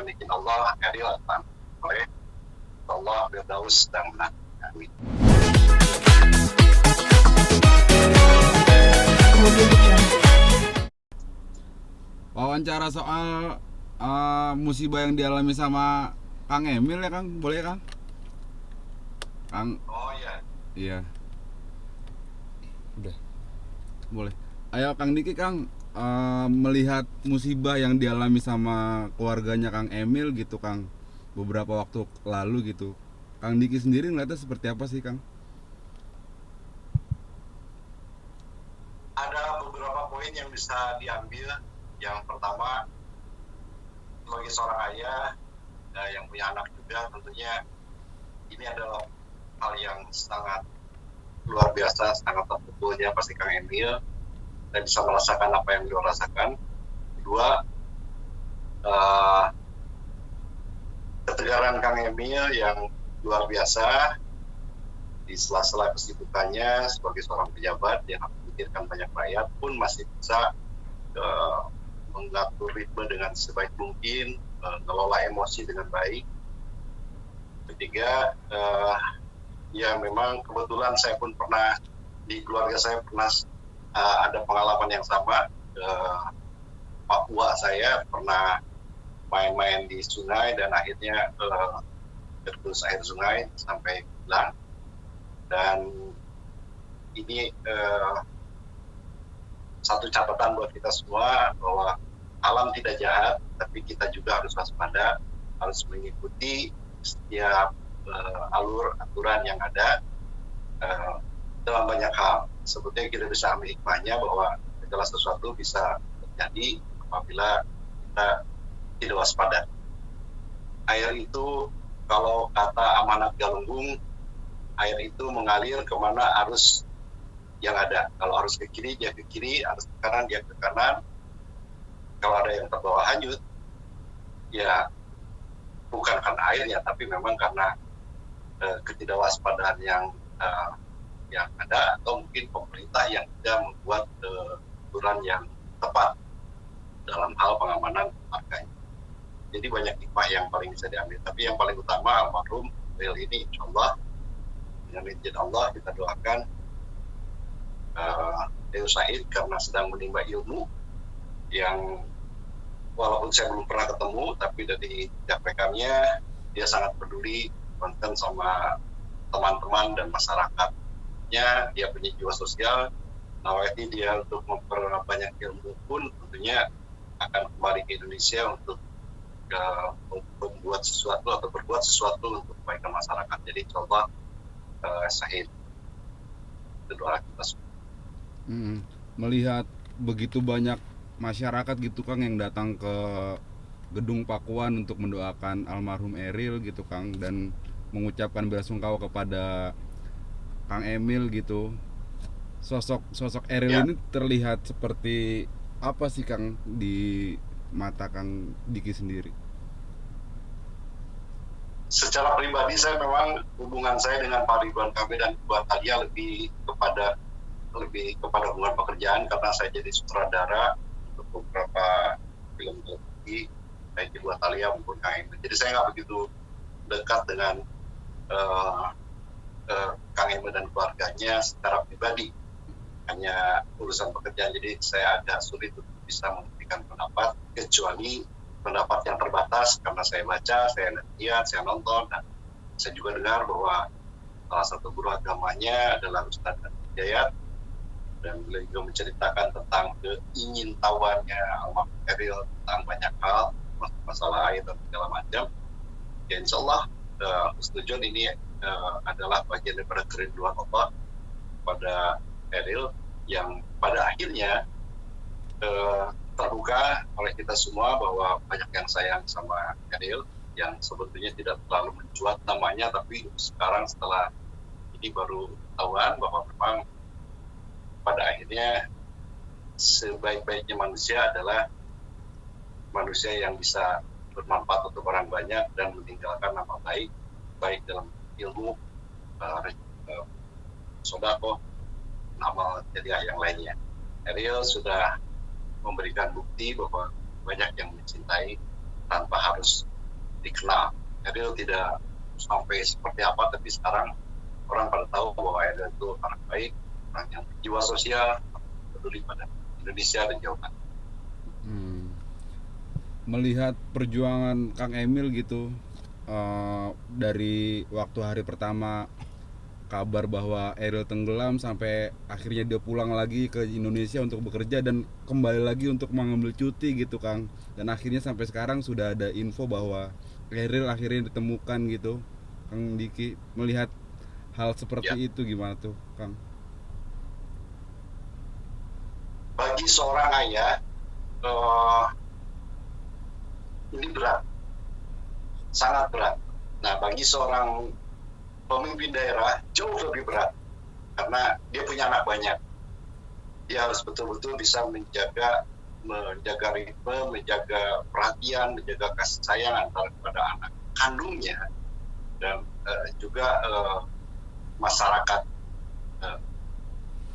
dengan izin Allah Eril akan oleh Allah Firdaus dan menang. Amin. Wawancara soal musibah yang dialami sama Kang Emil ya Kang, boleh ya Kang? Kang, Oh iya. iya. Udah, boleh. Ayo Kang Diki Kang, melihat musibah yang dialami sama keluarganya Kang Emil gitu Kang, beberapa waktu lalu gitu. Kang Diki sendiri ngeliatnya seperti apa sih Kang? Ada beberapa poin yang bisa diambil. Yang pertama, sebagai seorang ayah yang punya anak juga, tentunya ini adalah hal yang sangat luar biasa, sangat terpukulnya pasti Kang Emil dan bisa merasakan apa yang beliau rasakan. Kedua, ketegaran Kang Emil yang luar biasa di sela-sela kesibukannya sebagai seorang pejabat yang memikirkan banyak rakyat pun masih bisa mengatur ritme dengan sebaik mungkin, mengelola emosi dengan baik. Ketiga, ya memang kebetulan saya pun pernah di keluarga saya pernah ada pengalaman yang sama. Papua saya pernah main-main di sungai dan akhirnya tergerus air sungai sampai hilang. Dan ini satu catatan buat kita semua bahwa alam tidak jahat, tapi kita juga harus waspada, harus mengikuti setiap alur aturan yang ada dalam banyak hal. Sebetulnya kita bisa ambil hikmahnya bahwa segala sesuatu bisa terjadi apabila kita tidak waspada. Air itu, kalau kata Amanat Galunggung, air itu mengalir kemana arus yang ada. Kalau arus ke kiri, dia ke kiri, arus ke kanan, dia ke kanan. Kalau ada yang terbawa hanyut, ya bukan karena airnya, tapi memang karena ketidakwaspadaan yang ada, atau mungkin pemerintah yang tidak membuat aturan yang tepat dalam hal pengamanan markanya. Jadi banyak hikmah yang paling bisa diambil. Tapi yang paling utama, almarhum Eril ini insya Allah dengan izin Allah kita doakan Deus Said karena sedang menimba ilmu yang walaupun saya belum pernah ketemu, tapi dari rekamnya dia sangat peduli konten sama teman-teman dan masyarakatnya. Dia punya jiwa sosial. Nawati dia untuk memperbanyak ilmu pun tentunya akan kembali ke Indonesia untuk membuat sesuatu atau berbuat sesuatu untuk kebaikan masyarakat. Jadi coba Said, itu doa kita semua. Melihat begitu banyak masyarakat gitu Kang yang datang ke gedung Pakuan untuk mendoakan almarhum Eril gitu Kang, dan mengucapkan belasungkawa kepada Kang Emil gitu. Sosok Eril ini terlihat seperti apa sih Kang di mata Kang Diki sendiri? Secara pribadi saya memang hubungan saya dengan Pak Ridwan Kamil dan Bu Atalia lebih kepada hubungan pekerjaan, karena saya jadi sutradara untuk beberapa film televisi baik di Bu Atalia maupun Kang Emil. Jadi saya nggak begitu dekat dengan Kang Emil dan keluarganya secara pribadi, hanya urusan pekerjaan. Jadi saya agak sulit untuk bisa memberikan pendapat, kecuali pendapat yang terbatas karena saya baca, saya lihat, saya nonton, dan saya juga dengar bahwa salah satu guru agamanya adalah Ustadz Hidayat, dan beliau juga menceritakan tentang keingintahuannya almarhum Eril tentang banyak hal, masalah air dan segala macam. Ya insya Allah setuju ini adalah bagian daripada kerinduan Allah pada Eril yang pada akhirnya terbuka oleh kita semua bahwa banyak yang sayang sama Eril, yang sebetulnya tidak terlalu mencuat namanya, tapi sekarang setelah ini baru tahuan bahwa memang pada akhirnya sebaik-baiknya manusia adalah manusia yang bisa bermanfaat untuk orang banyak dan meninggalkan nama baik dalam ilmu, sodako, amal jariah yang lainnya. Eril sudah memberikan bukti bahwa banyak yang mencintai tanpa harus dikenal. Eril tidak sampai seperti apa, tapi sekarang orang pada tahu bahwa Eril itu orang baik, orang yang jiwa sosial, peduli pada Indonesia dan Jawa Barat. Melihat perjuangan Kang Emil gitu, dari waktu hari pertama kabar bahwa Eril tenggelam sampai akhirnya dia pulang lagi ke Indonesia untuk bekerja dan kembali lagi untuk mengambil cuti gitu Kang, dan akhirnya sampai sekarang sudah ada info bahwa Eril akhirnya ditemukan gitu. Kang Diki melihat hal seperti itu gimana tuh Kang? Bagi seorang ayah, ini berat, sangat berat. Nah, bagi seorang pemimpin daerah jauh lebih berat, karena dia punya anak banyak. Dia harus betul-betul bisa menjaga ritme, menjaga perhatian, menjaga kasih sayang antara kepada anak kandungnya dan juga masyarakat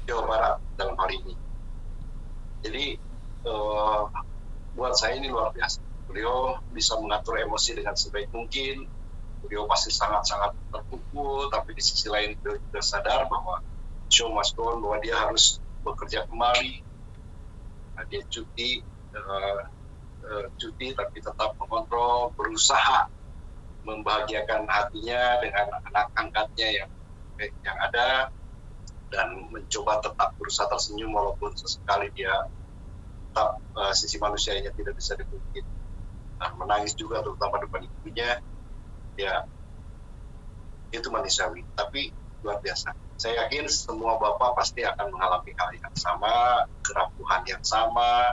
Jawa Barat dalam hal ini. Jadi buat saya ini luar biasa. Beliau bisa mengatur emosi dengan sebaik mungkin. Beliau pasti sangat-sangat terpukul, tapi di sisi lain beliau juga sadar bahwa show must go on, bahwa dia harus bekerja kembali. Nah, dia cuti tapi tetap mengontrol, berusaha membahagiakan hatinya dengan anak angkatnya yang ada, dan mencoba tetap berusaha tersenyum walaupun sesekali dia tetap sisi manusianya tidak bisa dipungkiri. Menangis juga terutama depan ibunya. Ya, itu manusiawi, tapi luar biasa. Saya yakin semua bapak pasti akan mengalami hal yang sama, kerapuhan yang sama,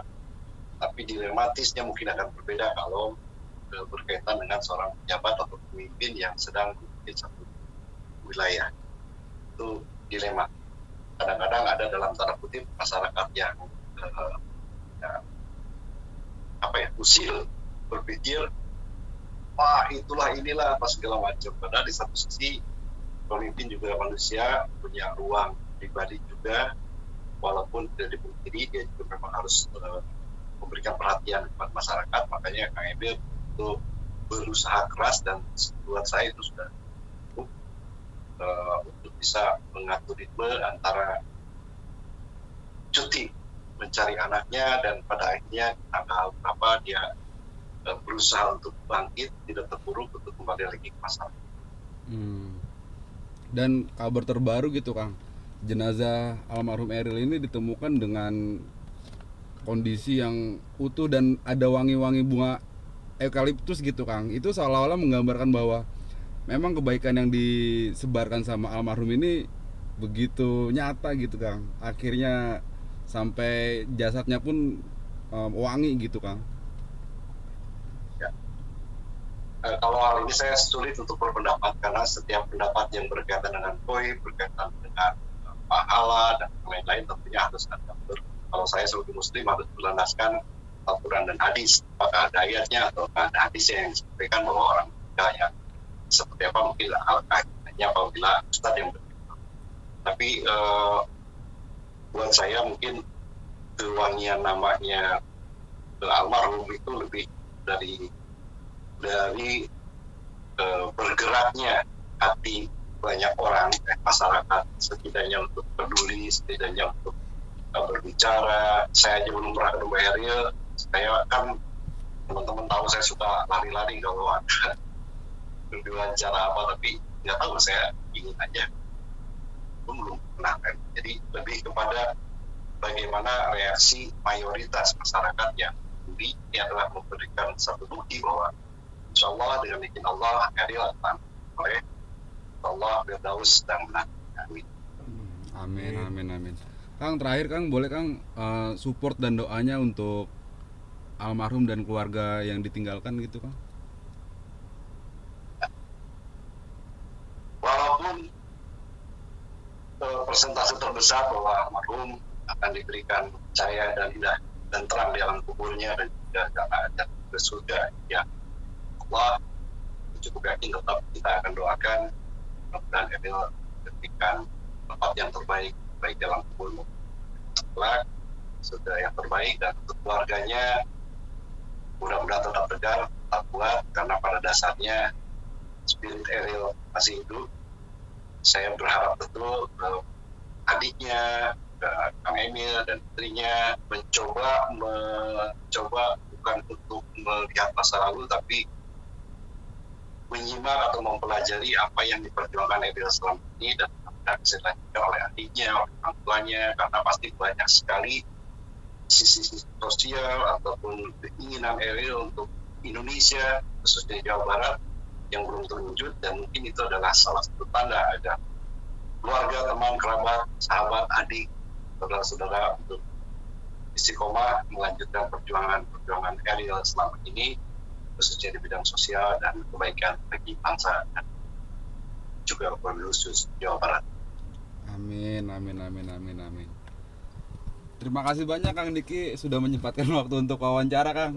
tapi dilematisnya mungkin akan berbeda kalau berkaitan dengan seorang pejabat atau pemimpin yang sedang memimpin satu wilayah. Itu dilema. Kadang-kadang ada dalam tanda kutip masyarakat yang usil, berpikir wah itulah inilah apa segala macam. Padahal di satu sisi pemimpin juga manusia, punya ruang pribadi juga, walaupun tidak dipungkiri dia juga memang harus memberikan perhatian kepada masyarakat. Makanya Kang Emil itu berusaha keras, dan buat saya itu sudah untuk bisa mengatur ritme antara cuti mencari anaknya dan pada akhirnya tanggal berapa dia berusaha untuk bangkit, tidak terpuruk untuk kembali lagi ke masyarakat. Dan kabar terbaru gitu Kang, jenazah almarhum Eril ini ditemukan dengan kondisi yang utuh dan ada wangi-wangi bunga eukaliptus gitu Kang. Itu seolah-olah menggambarkan bahwa memang kebaikan yang disebarkan sama almarhum ini begitu nyata gitu Kang. Akhirnya sampai jasadnya pun wangi gitu Kang. Kalau hal ini saya sulit untuk berpendapat, karena setiap pendapat yang berkaitan dengan koi, berkaitan dengan pahala dan lain-lain tentunya harus ada. Kalau saya sebagai muslim harus berlandaskan Al-Quran dan hadis. Apakah ada ayatnya atau ada hadisnya yang disampaikan bahwa orang yang seperti apa mungkin hanya apabila ustaz yang berkata. Tapi buat saya mungkin kewangian namanya almarhum itu lebih dari bergeraknya hati banyak orang, masyarakat setidaknya untuk peduli, setidaknya untuk berbicara. Saya aja belum pernah ketemu Eril. Saya kan teman-teman tahu saya suka lari-lari kalau ada diwawancara apa, tapi nggak tahu, saya ingin aja, belum pernah kan. Jadi lebih kepada bagaimana reaksi mayoritas masyarakat yang peduli. Ini adalah memberikan satu bukti bahwa insya Allah dengan izin Allah Eril akan oleh Allah Firdaus dan menang. Amin. Kang, terakhir Kang, boleh Kang support dan doanya untuk almarhum dan keluarga yang ditinggalkan gitu Kang? Walaupun persentase terbesar bahwa almarhum akan diberikan cahaya dan indah dan terang di alam kuburnya dan juga ada ke surga, ya Allah cukup yakin tetap kita akan doakan mudah-mudahan Eril diberikan tempat yang terbaik, baik dalam kubur sudah yang terbaik, dan untuk keluarganya mudah-mudahan tetap tegar tetap kuat, karena pada dasarnya spirit Eril masih hidup. Saya berharap betul adiknya, Kang Emil dan istrinya mencoba bukan untuk melihat masa lalu, tapi menyimak atau mempelajari apa yang diperjuangkan Eril selama ini dan bisa dilanjutkan oleh adiknya, oleh orang tuanya, karena pasti banyak sekali sisi sosial ataupun keinginan Eril untuk Indonesia, khususnya Jawa Barat, yang belum terwujud, dan mungkin itu adalah salah satu tanda ada keluarga, teman, kerabat, sahabat, adik, saudara-saudara untuk istiqomah melanjutkan perjuangan Eril selama ini, khususnya di bidang sosial dan kebaikan bagi bangsa dan juga khusus Jawa Barat. Amin, amin, amin, amin, amin. Terima kasih banyak Kang Diki sudah menyempatkan waktu untuk wawancara, Kang.